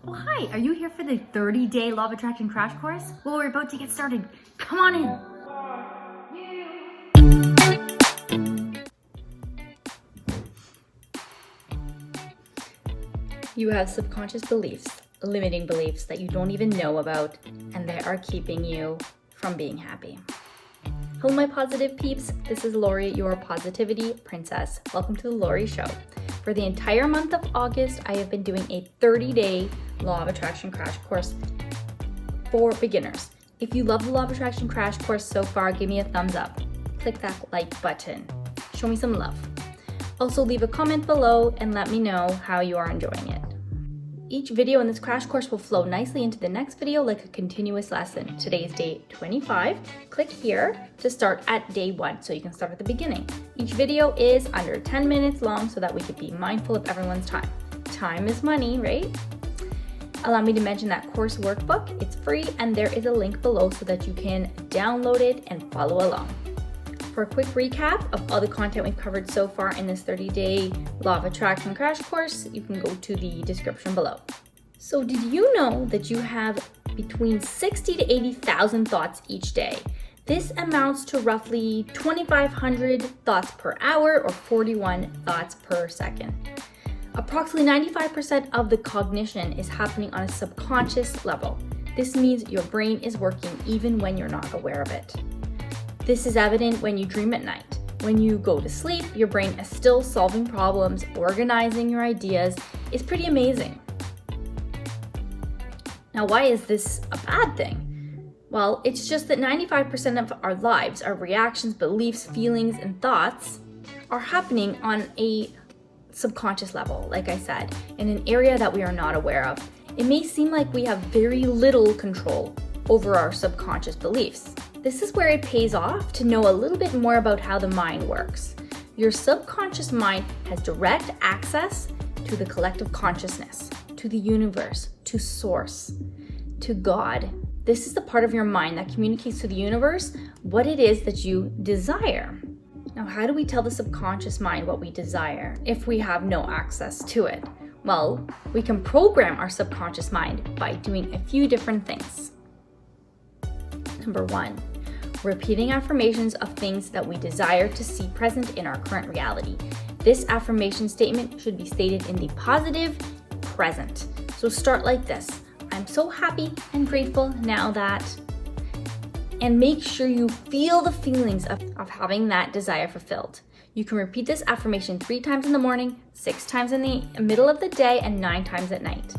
Oh, hi, are you here for the 30-day Law of Attraction crash course? Well, we're about to get started. Come on in. You have subconscious beliefs, limiting beliefs that you don't even know about, and they are keeping you from being happy. Hello, my positive peeps. This is Lori, your positivity princess. Welcome to the Lori Show. For the entire month of August, I have been doing a 30-day Law of Attraction crash course for beginners. If you love the Law of Attraction crash course so far, give me a thumbs up. Click that like button. Show me some love. Also, leave a comment below and let me know how you are enjoying it. Each video in this crash course will flow nicely into the next video like a continuous lesson. Today is day 25. Click here to start at day 1 so you can start at the beginning. Each video is under 10 minutes long so that we could be mindful of everyone's time. Time is money, right? Allow me to mention that course workbook. It's free and there is a link below so that you can download it and follow along. For a quick recap of all the content we've covered so far in this 30-day Law of Attraction crash course, you can go to the description below. So did you know that you have between 60 to 80,000 thoughts each day? This amounts to roughly 2,500 thoughts per hour or 41 thoughts per second. Approximately 95% of the cognition is happening on a subconscious level. This means your brain is working even when you're not aware of it. This is evident when you dream at night. When you go to sleep, your brain is still solving problems, organizing your ideas. It's pretty amazing. Now, why is this a bad thing? Well, it's just that 95% of our lives, our reactions, beliefs, feelings, and thoughts are happening on a subconscious level, like I said, in an area that we are not aware of. It may seem like we have very little control over our subconscious beliefs. This is where it pays off to know a little bit more about how the mind works. Your subconscious mind has direct access to the collective consciousness, to the universe, to source, to God. This is the part of your mind that communicates to the universe what it is that you desire. Now, how do we tell the subconscious mind what we desire if we have no access to it? Well, we can program our subconscious mind by doing a few different things. Number 1, repeating affirmations of things that we desire to see present in our current reality. This affirmation statement should be stated in the positive present. So start like this: I'm so happy and grateful now that, and make sure you feel the feelings of having that desire fulfilled. You can repeat this affirmation 3 times in the morning, 6 times in the middle of the day, and 9 times at night.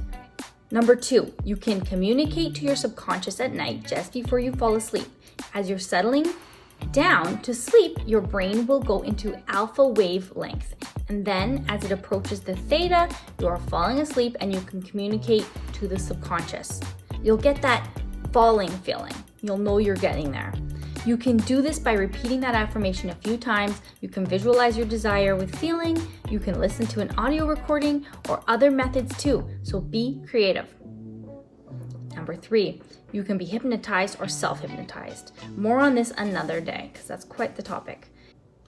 Number 2, you can communicate to your subconscious at night just before you fall asleep. As you're settling down to sleep, your brain will go into alpha wavelength. And then as it approaches the theta, you are falling asleep and you can communicate to the subconscious. You'll get that falling feeling. You'll know you're getting there. You can do this by repeating that affirmation a few times. You can visualize your desire with feeling. You can listen to an audio recording or other methods too. So be creative. Number 3, you can be hypnotized or self-hypnotized. More on this another day because that's quite the topic.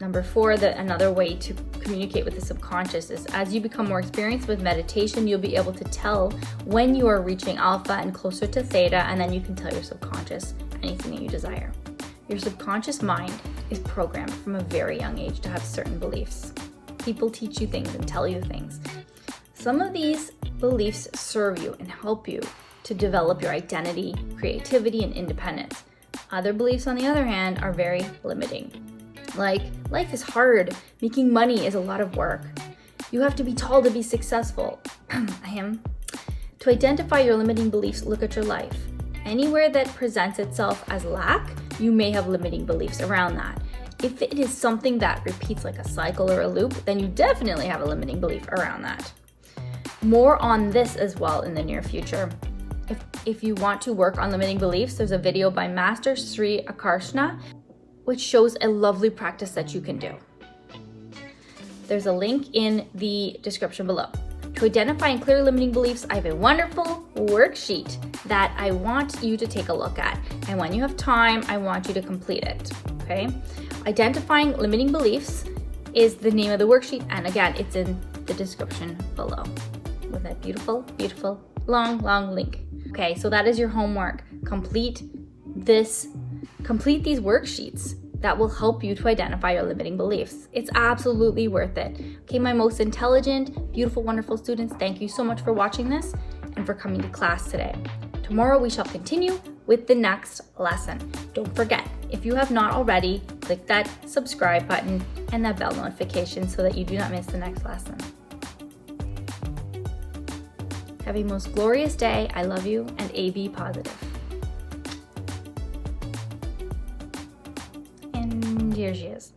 Number 4, another way to communicate with the subconscious is as you become more experienced with meditation, you'll be able to tell when you are reaching alpha and closer to theta, and then you can tell your subconscious anything that you desire. Your subconscious mind is programmed from a very young age to have certain beliefs. People teach you things and tell you things. Some of these beliefs serve you and help you to develop your identity, creativity, and independence. Other beliefs, on the other hand, are very limiting. Like, life is hard, making money is a lot of work. You have to be tall to be successful. To identify your limiting beliefs, look at your life. Anywhere that presents itself as lack, you may have limiting beliefs around that. If it is something that repeats like a cycle or a loop, then you definitely have a limiting belief around that. More on this as well in the near future. If you want to work on limiting beliefs, there's a video by Master Sri Akarshana, which shows a lovely practice that you can do. There's a link in the description below. To identify and clear limiting beliefs, I have a wonderful worksheet that I want you to take a look at. And when you have time, I want you to complete it, okay? Identifying limiting beliefs is the name of the worksheet. And again, it's in the description below. With that beautiful, beautiful long link. Okay, so that is your homework. Complete these worksheets that will help you to identify your limiting beliefs. It's absolutely worth it. Okay, my most intelligent, beautiful, wonderful students, thank you so much for watching this and for coming to class today. Tomorrow we shall continue with the next lesson. Don't forget, if you have not already, click that subscribe button and that bell notification so that you do not miss the next lesson. Have a most glorious day. I love you, and be positive. And here she is.